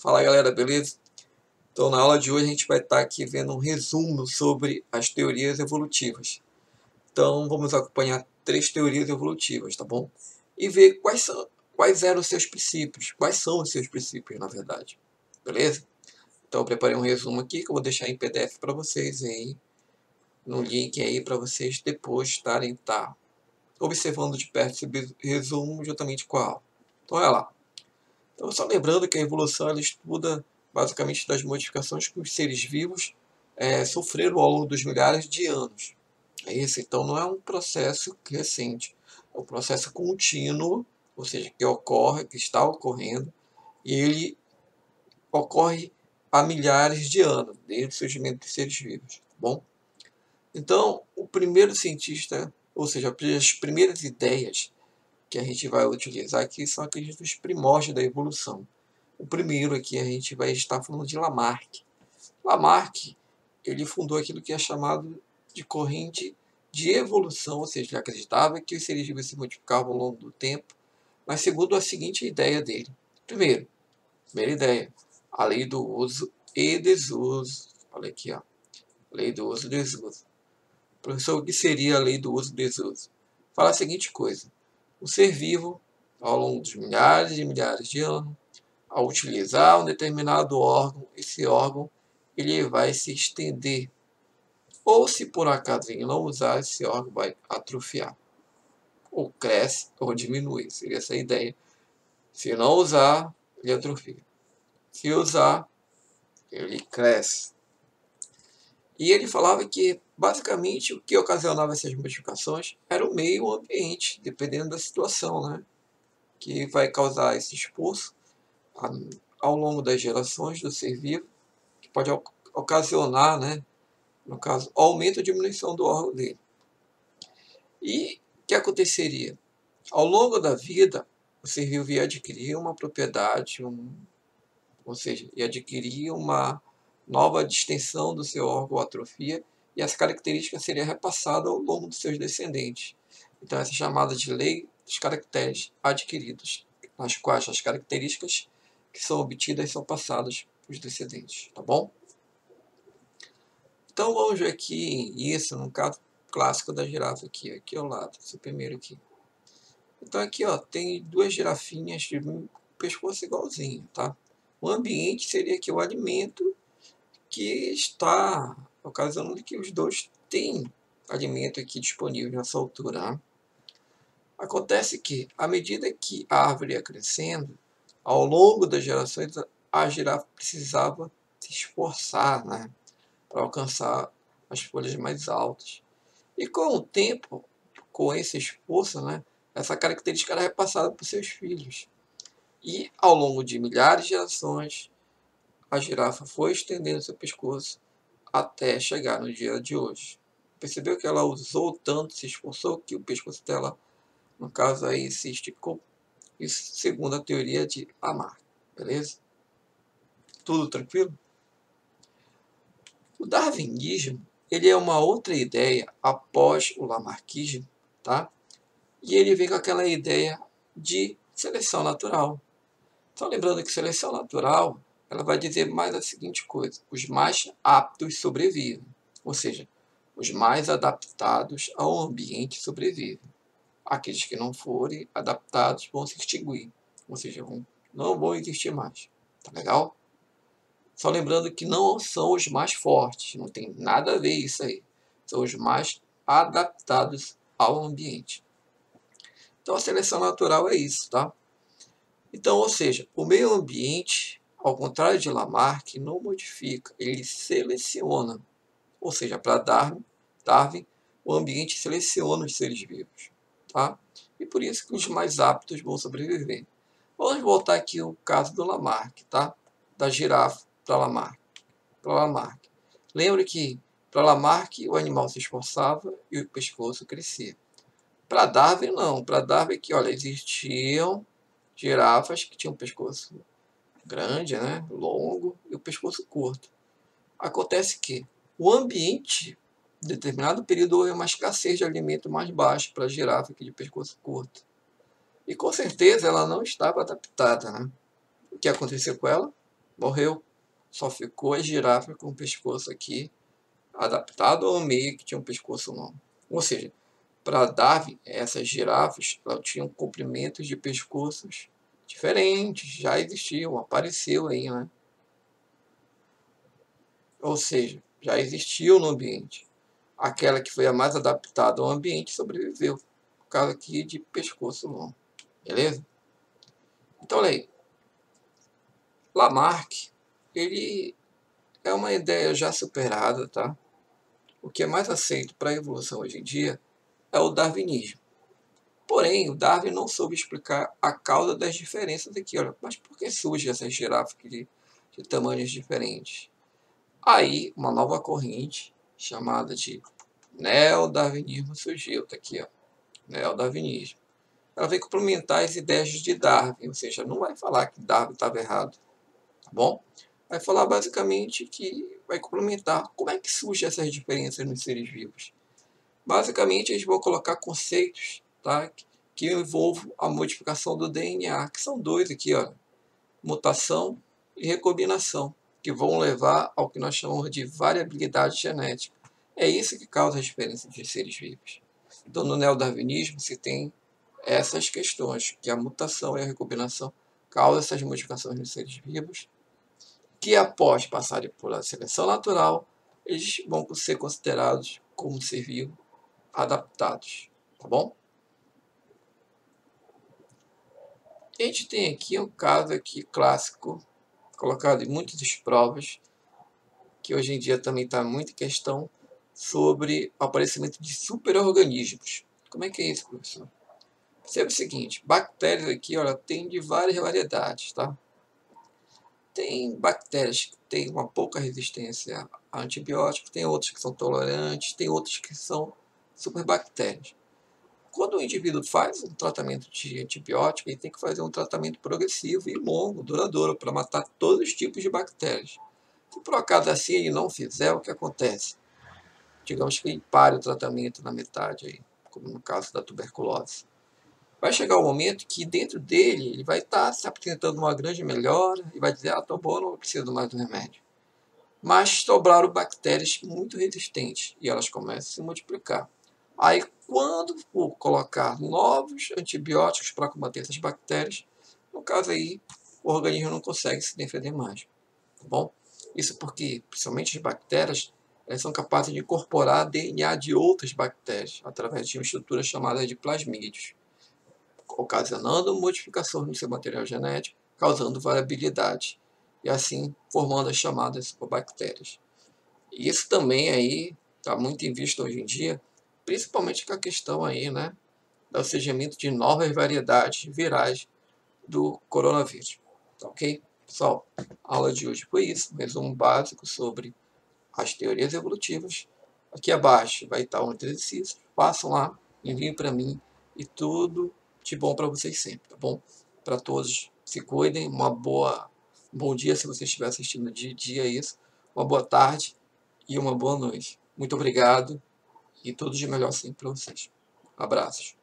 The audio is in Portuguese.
Fala galera, beleza? Então na aula de hoje a gente vai estar aqui vendo um resumo sobre as teorias evolutivas. Então vamos acompanhar 3 teorias evolutivas, tá bom? E ver quais eram os seus princípios, quais são os seus princípios na verdade, beleza? Então eu preparei um resumo aqui que eu vou deixar em PDF para vocês aí, no link aí para vocês depois estarem observando de perto esse resumo juntamente com a aula. Então olha lá. Então, só lembrando que a evolução ela estuda basicamente das modificações que os seres vivos sofreram ao longo dos milhares de anos. É isso, então não é um processo recente, é um processo contínuo, ou seja, que ocorre, que está ocorrendo, e ele ocorre há milhares de anos, desde o surgimento dos seres vivos. Tá bom? Então, o primeiro cientista, ou seja, as primeiras ideias que a gente vai utilizar aqui são aqueles dos primórdios da evolução. O primeiro aqui a gente vai estar falando de Lamarck. Lamarck, ele fundou aquilo que é chamado de corrente de evolução, ou seja, ele acreditava que os seres vivos se modificavam ao longo do tempo, mas segundo a seguinte ideia dele. Primeira ideia, a lei do uso e desuso. Olha aqui, ó. Lei do uso e desuso. Professor, o que seria a lei do uso e desuso? Fala a seguinte coisa. O ser vivo, ao longo dos milhares e milhares de anos, ao utilizar um determinado órgão, esse órgão ele vai se estender. Ou se por acaso ele não usar, esse órgão vai atrofiar. Ou cresce ou diminui. Seria essa a ideia. Se não usar, ele atrofia. Se usar, ele cresce. E ele falava que, basicamente, o que ocasionava essas modificações era o meio ambiente, dependendo da situação, né? Que vai causar esse esforço ao longo das gerações do ser vivo, que pode ocasionar, né, no caso, aumento ou diminuição do órgão dele. E o que aconteceria? Ao longo da vida, o ser vivo ia adquirir uma propriedade, ou seja, ia adquirir uma nova distensão do seu órgão ou atrofia, e essa característica seria repassada ao longo dos seus descendentes. Então, essa é chamada de lei dos caracteres adquiridos, nas quais as características que são obtidas são passadas para os descendentes, tá bom? Então vamos ver aqui isso, no caso clássico da girafa aqui ao lado, esse primeiro aqui. Então aqui ó, tem duas girafinhas de pescoço igualzinho, tá? O ambiente seria aqui o alimento que está ocasionando que os dois têm alimento aqui disponível nessa altura, né? Acontece que, à medida que a árvore ia crescendo, ao longo das gerações, a girafa precisava se esforçar, né, para alcançar as folhas mais altas. E com o tempo, com esse esforço, né, essa característica era repassada para os seus filhos. E ao longo de milhares de gerações, a girafa foi estendendo seu pescoço até chegar no dia de hoje. Percebeu que ela usou tanto, se esforçou, que o pescoço dela, no caso aí, se esticou? Isso segundo a teoria de Lamarck, beleza? Tudo tranquilo? O darwinismo, ele é uma outra ideia após o lamarckismo, tá? E ele vem com aquela ideia de seleção natural. Só lembrando que seleção natural, ela vai dizer mais a seguinte coisa: os mais aptos sobrevivem, ou seja, os mais adaptados ao ambiente sobrevivem. Aqueles que não forem adaptados vão se extinguir, ou seja, não vão existir mais. Tá legal? Só lembrando que não são os mais fortes, não tem nada a ver isso aí. São os mais adaptados ao ambiente. Então a seleção natural é isso, tá? Então, ou seja, o meio ambiente, ao contrário de Lamarck, não modifica, ele seleciona. Ou seja, para Darwin, o ambiente seleciona os seres vivos, tá? E por isso que os mais aptos vão sobreviver. Vamos voltar aqui ao caso do Lamarck, tá? Da girafa para Lamarck. Lembre que para Lamarck o animal se esforçava e o pescoço crescia. Para Darwin não. Para Darwin que, olha, existiam girafas que tinham um pescoço grande, né, longo e o pescoço curto. Acontece que o ambiente, em determinado período, houve uma escassez de alimento mais baixo para a girafa que de pescoço curto. E com certeza ela não estava adaptada, né? O que aconteceu com ela? morreu. Só ficou a girafa com o pescoço aqui, adaptado ao meio, que tinha um pescoço longo. Ou seja, para Darwin, essas girafas tinham comprimentos de pescoços diferentes, já existiam, apareceu aí, né? Ou seja, já existiu no ambiente. Aquela que foi a mais adaptada ao ambiente sobreviveu, por causa aqui de pescoço longo. Beleza? Então, olha aí. Lamarck, ele é uma ideia já superada, tá? O que é mais aceito para a evolução hoje em dia é o darwinismo. Porém, o Darwin não soube explicar a causa das diferenças aqui. Olha, mas por que surge essas girafas de tamanhos diferentes? Aí, uma nova corrente, chamada de neodarwinismo, surgiu. Tá aqui, ó, neodarwinismo. Ela vem complementar as ideias de Darwin, ou seja, não vai falar que Darwin estava errado, tá bom? Vai falar basicamente que vai complementar como é que surgem essas diferenças nos seres vivos. Basicamente, eles vão colocar conceitos, tá, que envolvam a modificação do DNA, que são dois aqui, ó, mutação e recombinação, que vão levar ao que nós chamamos de variabilidade genética. É isso que causa a diferença entre seres vivos. Então, no neodarwinismo, se tem essas questões, que a mutação e a recombinação causam essas modificações nos seres vivos, que após passarem por a seleção natural, eles vão ser considerados como ser vivo adaptados, tá bom? A gente tem aqui um caso aqui clássico, colocado em muitas provas, que hoje em dia também está muito em questão, sobre o aparecimento de superorganismos. Como é que é isso, professor? Perceba o seguinte, bactérias aqui, olha, tem de várias variedades, tá? Tem bactérias que têm uma pouca resistência a antibióticos, tem outras que são tolerantes, tem outras que são superbactérias. Quando o indivíduo faz um tratamento de antibiótico, ele tem que fazer um tratamento progressivo e longo, duradouro, para matar todos os tipos de bactérias. Se por acaso assim ele não fizer, o que acontece? Digamos que ele pare o tratamento na metade, aí, como no caso da tuberculose. Vai chegar um momento que dentro dele ele vai estar se apresentando uma grande melhora e vai dizer, tô bom, não preciso mais do remédio. Mas sobraram bactérias muito resistentes e elas começam a se multiplicar. Aí, quando for colocar novos antibióticos para combater essas bactérias, no caso aí, o organismo não consegue se defender mais, tá bom? Isso porque, principalmente as bactérias, elas são capazes de incorporar DNA de outras bactérias através de uma estrutura chamada de plasmídeos, ocasionando modificações no seu material genético, causando variabilidade e assim formando as chamadas superbactérias. E isso também aí está muito em vista hoje em dia, principalmente com a questão aí, né, do surgimento de novas variedades virais do coronavírus. Tá ok? Pessoal, a aula de hoje foi isso, um resumo básico sobre as teorias evolutivas. Aqui abaixo vai estar um exercício, façam lá, enviem para mim e tudo de bom para vocês sempre, tá bom? Para todos, se cuidem, um bom dia se você estiver assistindo de dia isso, uma boa tarde e uma boa noite. Muito obrigado e tudo de melhor sempre para vocês. Abraços.